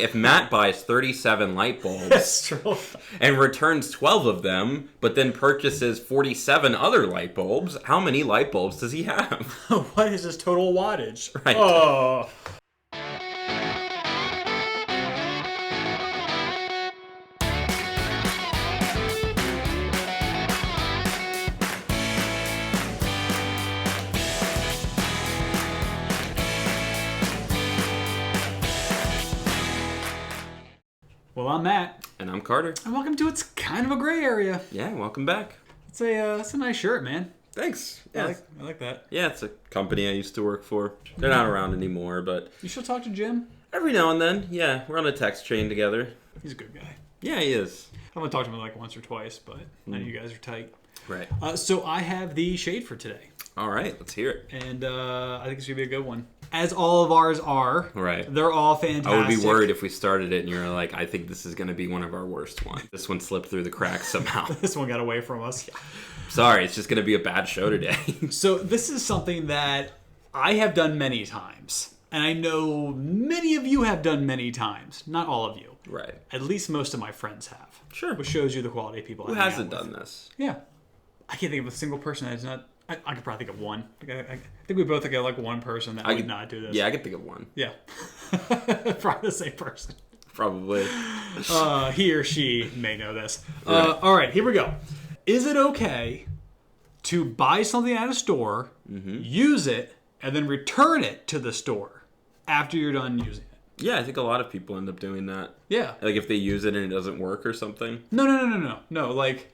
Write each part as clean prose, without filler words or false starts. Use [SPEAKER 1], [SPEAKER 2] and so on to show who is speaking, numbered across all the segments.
[SPEAKER 1] If Matt buys 37 light bulbs
[SPEAKER 2] That's true.
[SPEAKER 1] and returns 12 of them, but then purchases 47 other light bulbs, how many light bulbs does he have?
[SPEAKER 2] What is his total wattage?
[SPEAKER 1] Right.
[SPEAKER 2] Oh. Well, I'm Matt.
[SPEAKER 1] And I'm Carter.
[SPEAKER 2] And welcome to It's Kind of a Gray Area.
[SPEAKER 1] Yeah, welcome back.
[SPEAKER 2] It's a nice shirt, man.
[SPEAKER 1] Thanks.
[SPEAKER 2] I like that.
[SPEAKER 1] Yeah, it's a company I used to work for. They're not around anymore, but
[SPEAKER 2] You should talk to Jim.
[SPEAKER 1] every now and then, yeah, we're on a text chain together.
[SPEAKER 2] He's a good guy.
[SPEAKER 1] Yeah, he is.
[SPEAKER 2] I've only talked to him like once or twice, but I know you guys are tight.
[SPEAKER 1] Right.
[SPEAKER 2] So I have the shade for today.
[SPEAKER 1] All right, let's hear it.
[SPEAKER 2] And I think it's going to be a good one. As all of ours are.
[SPEAKER 1] Right.
[SPEAKER 2] They're all fantastic.
[SPEAKER 1] I would be worried if we started it and you're like, I think this is going to be one of our worst ones. This one slipped through the cracks somehow.
[SPEAKER 2] This one got away from us.
[SPEAKER 1] Sorry, it's just going to be a bad show today.
[SPEAKER 2] So this is something that I have done many times. And I know many of you have done many times. Not all of you.
[SPEAKER 1] Right.
[SPEAKER 2] At least most of my friends have.
[SPEAKER 1] Sure.
[SPEAKER 2] Which shows you the quality of people
[SPEAKER 1] Who
[SPEAKER 2] I hang
[SPEAKER 1] hasn't
[SPEAKER 2] out with.
[SPEAKER 1] done this?
[SPEAKER 2] Yeah. I can't think of a single person that has not... I could probably think of one. I think we both got like one person that would not do this.
[SPEAKER 1] Yeah, I could think of one.
[SPEAKER 2] Yeah. Probably the same person.
[SPEAKER 1] Probably.
[SPEAKER 2] He or she may know this.
[SPEAKER 1] Right.
[SPEAKER 2] All right, here we go. Is it okay to buy something at a store, use it, and then return it to the store after you're done using it?
[SPEAKER 1] Yeah, I think a lot of people end up doing that.
[SPEAKER 2] Yeah.
[SPEAKER 1] Like if they use it and it doesn't work or something.
[SPEAKER 2] No, like,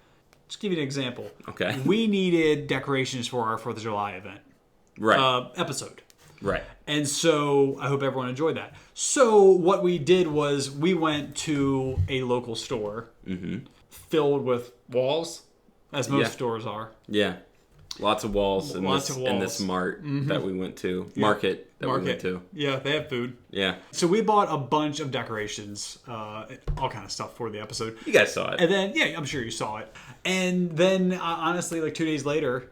[SPEAKER 2] just give you an example.
[SPEAKER 1] Okay.
[SPEAKER 2] We needed decorations for our 4th of July event.
[SPEAKER 1] Right.
[SPEAKER 2] Episode.
[SPEAKER 1] Right.
[SPEAKER 2] And so I hope everyone enjoyed that. So what we did was we went to a local store filled with walls, as most stores are.
[SPEAKER 1] Yeah. Lots of walls in
[SPEAKER 2] Lots
[SPEAKER 1] this
[SPEAKER 2] of walls.
[SPEAKER 1] in this mart that we went to. Market that we went to.
[SPEAKER 2] Yeah, they have food.
[SPEAKER 1] Yeah.
[SPEAKER 2] So we bought a bunch of decorations, all kind of stuff for the episode.
[SPEAKER 1] You guys saw it.
[SPEAKER 2] And then, yeah, I'm sure you saw it. And then, honestly, like 2 days later,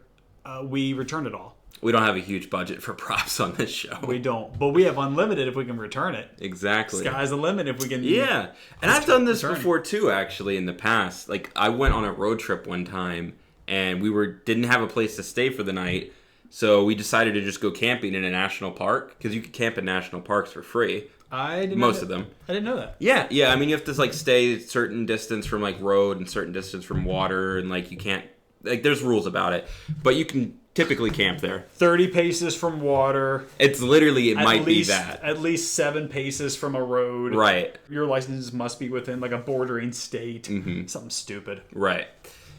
[SPEAKER 2] we returned it all.
[SPEAKER 1] We don't have a huge budget for props on this show.
[SPEAKER 2] We don't. But we have unlimited if we can return it.
[SPEAKER 1] Exactly.
[SPEAKER 2] Sky's the limit if we can.
[SPEAKER 1] Yeah. And I've done this before too, actually, in the past. Like, I went on a road trip one time, and we didn't have a place to stay for the night, so we decided to just go camping in a national park, because you can camp in national parks for free. Most of them.
[SPEAKER 2] I didn't know that.
[SPEAKER 1] Yeah. I mean, you have to like stay a certain distance from like road and certain distance from water, and like you can't, like, there's rules about it, but you can typically camp there.
[SPEAKER 2] 30 paces from water.
[SPEAKER 1] It's literally, it might be that.
[SPEAKER 2] At least 7 paces from a road.
[SPEAKER 1] Right.
[SPEAKER 2] Your license must be within like a bordering state. Something stupid.
[SPEAKER 1] Right.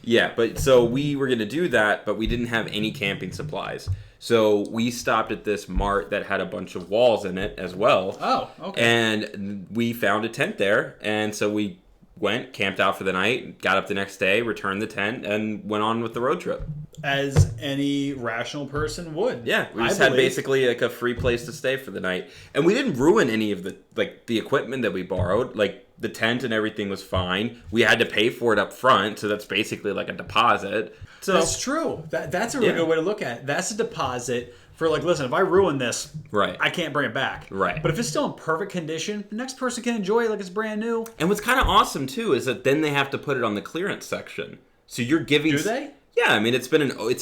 [SPEAKER 1] Yeah, but so we were going to do that, but we didn't have any camping supplies. So we stopped at this mart that had a bunch of walls in it as well.
[SPEAKER 2] Oh, okay.
[SPEAKER 1] And we found a tent there, and so we went, camped out for the night, got up the next day, returned the tent, and went on with the road trip.
[SPEAKER 2] As any rational person would.
[SPEAKER 1] Yeah, we just had basically like a free place to stay for the night. And we didn't ruin any of the equipment that we borrowed. Like, the tent and everything was fine. We had to pay for it up front, so that's basically like a deposit. So
[SPEAKER 2] that's true. That's a really good way to look at it. That's a deposit for, like, listen, if I ruin this, I can't bring it back.
[SPEAKER 1] Right.
[SPEAKER 2] But if it's still in perfect condition, the next person can enjoy it like it's brand new.
[SPEAKER 1] And what's kind of awesome too is that then they have to put it on the clearance section. So you're giving.
[SPEAKER 2] Do they?
[SPEAKER 1] Yeah, I mean it's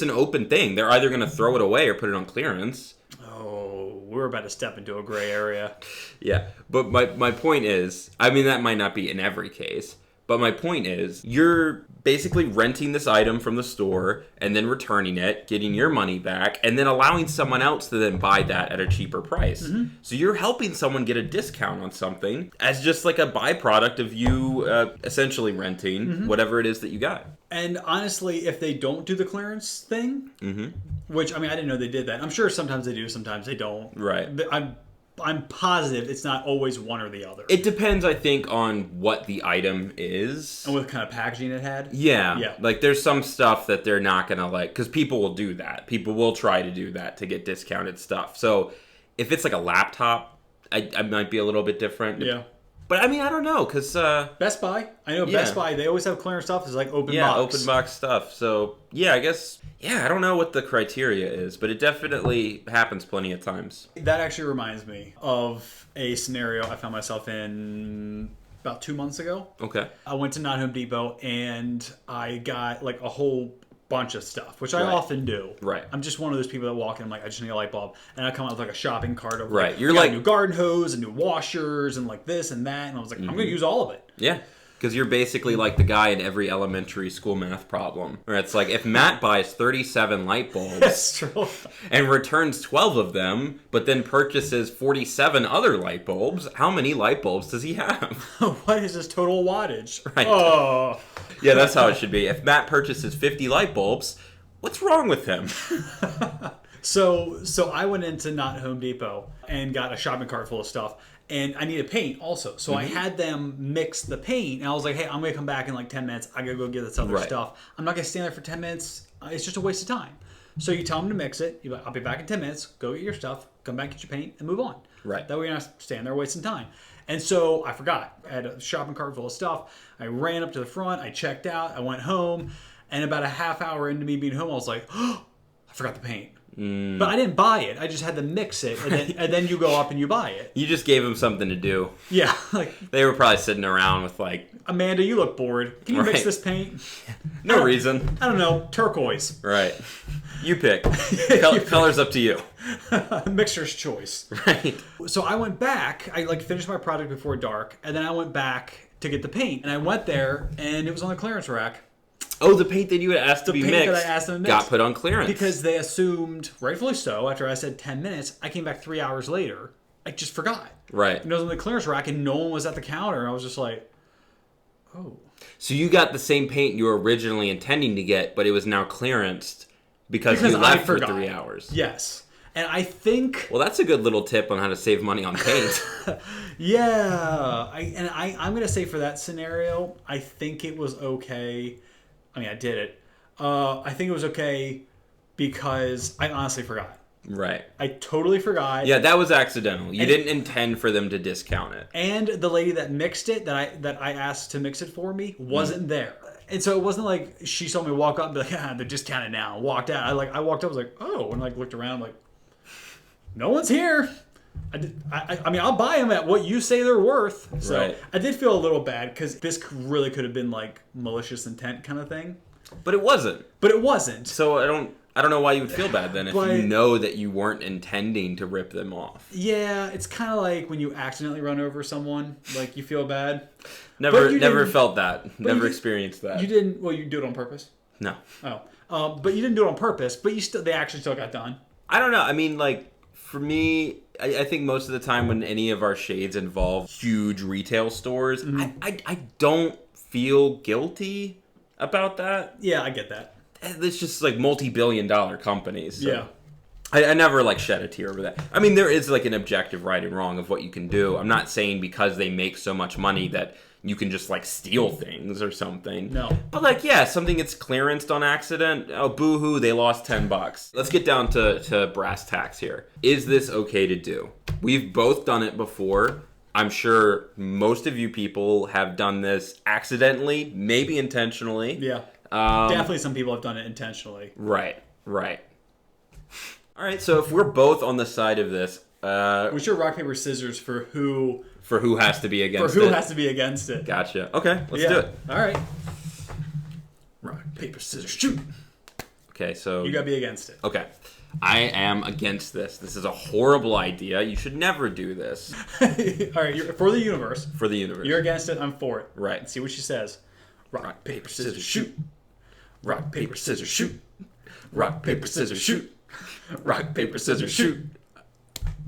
[SPEAKER 1] an open thing. They're either going to throw it away or put it on clearance.
[SPEAKER 2] Oh, we're about to step into a gray area.
[SPEAKER 1] Yeah, but my point is, I mean that might not be in every case, but my point is, you're basically renting this item from the store and then returning it, getting your money back, and then allowing someone else to then buy that at a cheaper price. So you're helping someone get a discount on something as just like a byproduct of you essentially renting whatever it is that you got.
[SPEAKER 2] And honestly, if they don't do the clearance thing, which, I mean, I didn't know they did that. I'm sure sometimes they do, sometimes they don't.
[SPEAKER 1] Right.
[SPEAKER 2] I'm positive it's not always one or the other.
[SPEAKER 1] It depends, I think, on what the item is.
[SPEAKER 2] And what kind of packaging it had?
[SPEAKER 1] Yeah. Like, there's some stuff that they're not going to like, because people will do that. People will try to do that to get discounted stuff. So, if it's like a laptop, I might be a little bit different.
[SPEAKER 2] Yeah.
[SPEAKER 1] But I mean, I don't know, because
[SPEAKER 2] Best Buy. I know
[SPEAKER 1] Yeah.
[SPEAKER 2] Best Buy, they always have clearance stuff. It's like open
[SPEAKER 1] yeah,
[SPEAKER 2] box.
[SPEAKER 1] open box stuff. So yeah, I guess I don't know what the criteria is, but it definitely happens plenty of times.
[SPEAKER 2] That actually reminds me of a scenario I found myself in about 2 months ago.
[SPEAKER 1] Okay.
[SPEAKER 2] I went to Not Home Depot and I got like a whole bunch of stuff, which I
[SPEAKER 1] Right.
[SPEAKER 2] often do.
[SPEAKER 1] Right.
[SPEAKER 2] I'm just one of those people that walk in, I'm like, I just need a light bulb. And I come out with like a shopping cart of
[SPEAKER 1] Right.
[SPEAKER 2] like,
[SPEAKER 1] You're
[SPEAKER 2] I got
[SPEAKER 1] like-
[SPEAKER 2] a new garden hose and new washers and like this and that. And I was like, I'm going to use all of it.
[SPEAKER 1] Yeah. Because you're basically like the guy in every elementary school math problem, where it's like, if Matt buys 37 light bulbs
[SPEAKER 2] That's true.
[SPEAKER 1] and returns 12 of them, but then purchases 47 other light bulbs, how many light bulbs does he have?
[SPEAKER 2] What is his total wattage?
[SPEAKER 1] Right.
[SPEAKER 2] Oh.
[SPEAKER 1] Yeah, that's how it should be. If Matt purchases 50 light bulbs, what's wrong with him?
[SPEAKER 2] So I went into Not Home Depot and got a shopping cart full of stuff. And I needed paint also. So I had them mix the paint. And I was like, hey, I'm going to come back in like 10 minutes. I got to go get this other
[SPEAKER 1] Right.
[SPEAKER 2] stuff. I'm not going to stand there for 10 minutes. It's just a waste of time. So you tell them to mix it. You're like, I'll be back in 10 minutes. Go get your stuff. Come back, get your paint, and move on.
[SPEAKER 1] Right.
[SPEAKER 2] That way you're not standing there wasting time. And so I forgot. I had a shopping cart full of stuff. I ran up to the front. I checked out. I went home. And about a half hour into me being home, I was like, oh, I forgot the paint. But I didn't buy it. I just had to mix it, and then you go up and you buy it.
[SPEAKER 1] You just gave him something to do.
[SPEAKER 2] Yeah, like
[SPEAKER 1] They were probably sitting around with like,
[SPEAKER 2] Amanda, you look bored. Can you mix
[SPEAKER 1] Right.
[SPEAKER 2] this paint?
[SPEAKER 1] no reason.
[SPEAKER 2] I don't know, turquoise.
[SPEAKER 1] Right. You pick. Color's up to you.
[SPEAKER 2] Mixer's choice.
[SPEAKER 1] Right.
[SPEAKER 2] So I went back. I like finished my project before dark, and then I went back to get the paint. And I went there, and it was on the clearance rack.
[SPEAKER 1] Oh, the paint that you had asked to be
[SPEAKER 2] paint
[SPEAKER 1] mixed
[SPEAKER 2] that I asked them to
[SPEAKER 1] got
[SPEAKER 2] mix.
[SPEAKER 1] put on clearance.
[SPEAKER 2] Because they assumed, rightfully so, after I said 10 minutes, I came back 3 hours later. I just forgot.
[SPEAKER 1] Right.
[SPEAKER 2] And it was on the clearance rack, and no one was at the counter. And I was just like, oh.
[SPEAKER 1] So you got the same paint you were originally intending to get, but it was now clearanced because you
[SPEAKER 2] I
[SPEAKER 1] left for
[SPEAKER 2] forgot.
[SPEAKER 1] 3 hours.
[SPEAKER 2] Yes. And I think...
[SPEAKER 1] Well, that's a good little tip on how to save money on paint.
[SPEAKER 2] Yeah. I'm going to say for that scenario, I think it was okay. I mean, I did it. I think it was okay because I honestly forgot.
[SPEAKER 1] Right.
[SPEAKER 2] I totally forgot.
[SPEAKER 1] Yeah, that was accidental. You didn't intend for them to discount it.
[SPEAKER 2] And the lady that mixed it, that I asked to mix it for me, wasn't there. And so it wasn't like she saw me walk up and be like, they're discounted now. And walked out. I walked up, I was like, oh, and like looked around, like, no one's here. I mean, I'll buy them at what you say they're worth. So
[SPEAKER 1] Right.
[SPEAKER 2] I did feel a little bad because this really could have been like malicious intent kind of thing,
[SPEAKER 1] But it wasn't.
[SPEAKER 2] but it wasn't.
[SPEAKER 1] So I don't know why you would feel bad then if
[SPEAKER 2] But-
[SPEAKER 1] you know that you weren't intending to rip them off.
[SPEAKER 2] Yeah, it's kind of like when you accidentally run over someone, like you feel bad.
[SPEAKER 1] Never
[SPEAKER 2] But you
[SPEAKER 1] never
[SPEAKER 2] didn't-
[SPEAKER 1] felt that. Never
[SPEAKER 2] you-
[SPEAKER 1] experienced that.
[SPEAKER 2] You didn't. Well, you do it on purpose.
[SPEAKER 1] No.
[SPEAKER 2] Oh, but you didn't do it on purpose. But they actually still got done.
[SPEAKER 1] I don't know. I mean, like, for me, I think most of the time when any of our shades involve huge retail stores, I don't feel guilty about that.
[SPEAKER 2] Yeah, I get that.
[SPEAKER 1] It's just like multi-billion-dollar companies. So
[SPEAKER 2] Yeah.
[SPEAKER 1] I never like shed a tear over that. I mean, there is like an objective right and wrong of what you can do. I'm not saying because they make so much money that you can just like steal things or something.
[SPEAKER 2] No.
[SPEAKER 1] But like, yeah, something gets clearanced on accident. Oh, boo-hoo, they lost $10. Let's get down to brass tacks here. Is this okay to do? We've both done it before. I'm sure most of you people have done this accidentally, maybe intentionally.
[SPEAKER 2] Yeah. Definitely some people have done it intentionally.
[SPEAKER 1] Right. All right, so if we're both on the side of this,
[SPEAKER 2] What's your rock, paper, scissors for who
[SPEAKER 1] has to be against
[SPEAKER 2] who
[SPEAKER 1] it?
[SPEAKER 2] has to be against it?
[SPEAKER 1] Gotcha. Okay, let's
[SPEAKER 2] Yeah.
[SPEAKER 1] do it.
[SPEAKER 2] All right. Rock, paper, scissors, shoot.
[SPEAKER 1] Okay, so
[SPEAKER 2] You gotta be against it.
[SPEAKER 1] okay, I am against this. This is a horrible idea. You should never do this
[SPEAKER 2] All right, you're for the universe.
[SPEAKER 1] for the universe.
[SPEAKER 2] You're against it. I'm for it.
[SPEAKER 1] Right.
[SPEAKER 2] Let's see what she says. Rock, paper, scissors, shoot. Rock, paper, scissors, shoot. Rock, paper, scissors, shoot. Rock, paper, scissors, shoot.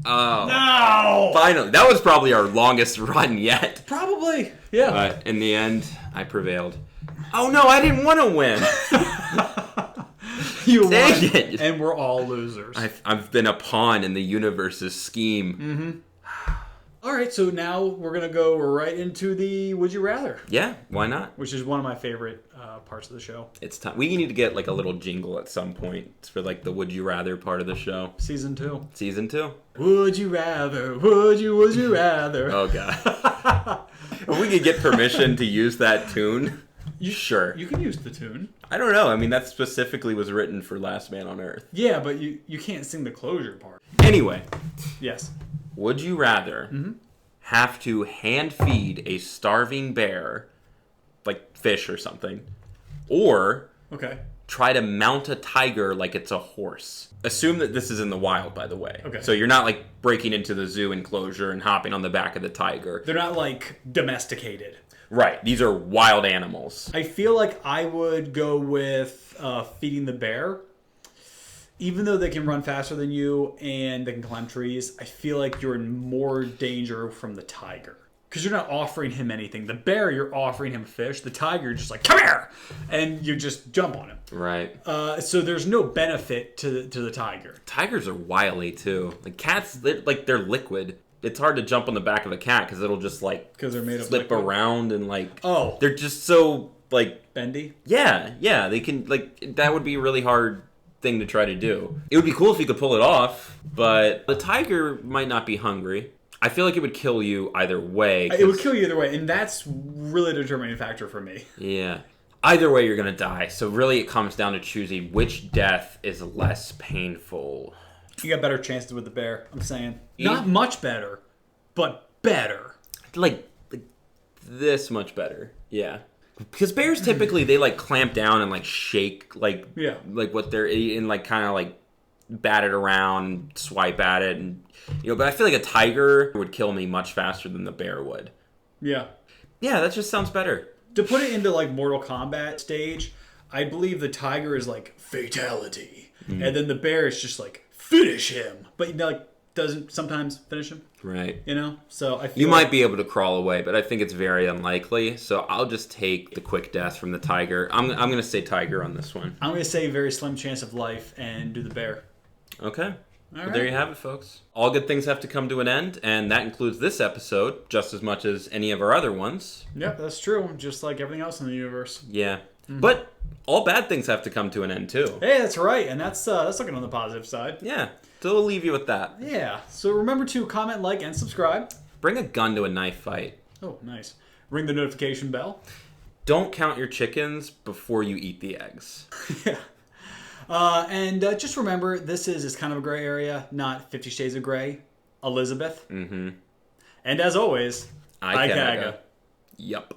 [SPEAKER 1] Oh,
[SPEAKER 2] No.
[SPEAKER 1] finally! That was probably our longest run yet.
[SPEAKER 2] Probably. Yeah.
[SPEAKER 1] But in the end, I prevailed. Oh no, I didn't want to win.
[SPEAKER 2] You
[SPEAKER 1] Dang
[SPEAKER 2] won,
[SPEAKER 1] it.
[SPEAKER 2] and we're all losers.
[SPEAKER 1] I've been a pawn in the universe's scheme.
[SPEAKER 2] All right, so now we're gonna go right into the Would You Rather,
[SPEAKER 1] Yeah, why not?
[SPEAKER 2] which is one of my favorite parts of the show.
[SPEAKER 1] It's time. We need to get like a little jingle at some point for like the Would You Rather part of the show.
[SPEAKER 2] Season 2.
[SPEAKER 1] Season 2.
[SPEAKER 2] Would you rather? Would you rather?
[SPEAKER 1] Oh god. If we could get permission to use that tune, sure.
[SPEAKER 2] You can use the tune.
[SPEAKER 1] I don't know. I mean, that specifically was written for Last Man on Earth.
[SPEAKER 2] Yeah, but you can't sing the closure part.
[SPEAKER 1] Anyway.
[SPEAKER 2] Yes.
[SPEAKER 1] Would you rather have to hand feed a starving bear, like fish or something, or try to mount a tiger like it's a horse? Assume that this is in the wild, by the way.
[SPEAKER 2] Okay.
[SPEAKER 1] So you're not like breaking into the zoo enclosure and hopping on the back of the tiger.
[SPEAKER 2] They're not like domesticated.
[SPEAKER 1] Right. These are wild animals.
[SPEAKER 2] I feel like I would go with feeding the bear. Even though they can run faster than you and they can climb trees, I feel like you're in more danger from the tiger. Because you're not offering him anything. The bear, you're offering him fish. The tiger, you're just like, come here! And you just jump on him.
[SPEAKER 1] Right.
[SPEAKER 2] So there's no benefit to the tiger.
[SPEAKER 1] Tigers are wily, too. Like cats, they're liquid. It's hard to jump on the back of a cat because it'll just
[SPEAKER 2] because they're made of
[SPEAKER 1] flip
[SPEAKER 2] liquid.
[SPEAKER 1] around and like
[SPEAKER 2] Oh.
[SPEAKER 1] they're just so like
[SPEAKER 2] bendy.
[SPEAKER 1] Yeah, they can like that would be a really hard thing to try to do. It would be cool if you could pull it off, but the tiger might not be hungry. I feel like it would kill you either way.
[SPEAKER 2] It would kill you either way, and that's really the determining factor for me.
[SPEAKER 1] Yeah. Either way, you're gonna die. So really, it comes down to choosing which death is less painful.
[SPEAKER 2] You got better chances with the bear, I'm saying. Not much better, but better.
[SPEAKER 1] Like this much better. Yeah. Because bears typically, they like clamp down and like shake like what they're eating, like kind of like bat it around, swipe at it, and but I feel like a tiger would kill me much faster than the bear would.
[SPEAKER 2] Yeah.
[SPEAKER 1] Yeah, that just sounds better.
[SPEAKER 2] To put it into like Mortal Kombat stage, I believe the tiger is like fatality. And then the bear is just like finish him. But like doesn't sometimes finish him.
[SPEAKER 1] Right.
[SPEAKER 2] So I feel
[SPEAKER 1] you might be able to crawl away, but I think it's very unlikely. So I'll just take the quick death from the tiger. I'm going to say tiger on this one.
[SPEAKER 2] I'm going to say very slim chance of life and do the bear.
[SPEAKER 1] Okay. Well, there you have it, folks. All good things have to come to an end, and that includes this episode just as much as any of our other ones.
[SPEAKER 2] Yep, that's true. Just like everything else in the universe.
[SPEAKER 1] Yeah. But all bad things have to come to an end, too.
[SPEAKER 2] Hey, that's right. And that's looking on the positive side.
[SPEAKER 1] Yeah. So we'll leave you with that.
[SPEAKER 2] Yeah. So remember to comment, like, and subscribe.
[SPEAKER 1] Bring a gun to a knife fight.
[SPEAKER 2] Oh, nice. Ring the notification bell.
[SPEAKER 1] Don't count your chickens before you eat the eggs.
[SPEAKER 2] Yeah. And just remember, this is kind of a gray area, not 50 Shades of Grey. Elizabeth.
[SPEAKER 1] Mm-hmm.
[SPEAKER 2] And as always,
[SPEAKER 1] IKAGA. Yup.